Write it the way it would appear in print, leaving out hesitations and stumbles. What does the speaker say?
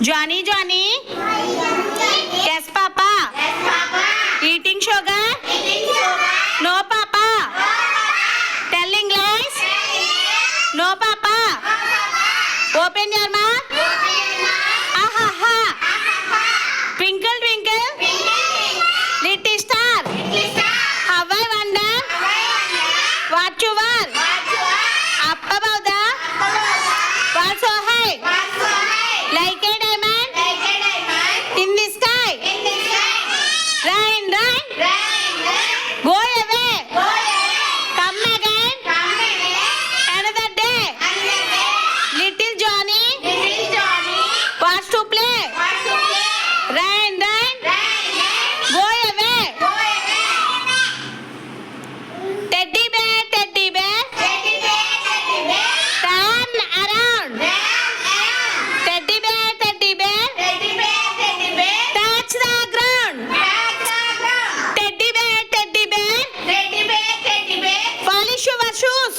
Johnny, Johnny. Yes, Papa. Eating sugar? No, Papa. Telling lies? No, Papa. Open your mouth. Ah, ha, ha. Twinkle, twinkle. Little star. How I wonder what you are. Up above the world so high. Like a diamond in the sky. Rain, rain. Go away. Come again. Another day. Little Johnny wants to play. Rain, rain. Go away. Teddy bear, teddy bear. Turn around. Teddy bear, teddy bear. Touch the ground. Teddy bear, teddy bear. Polish your shoes.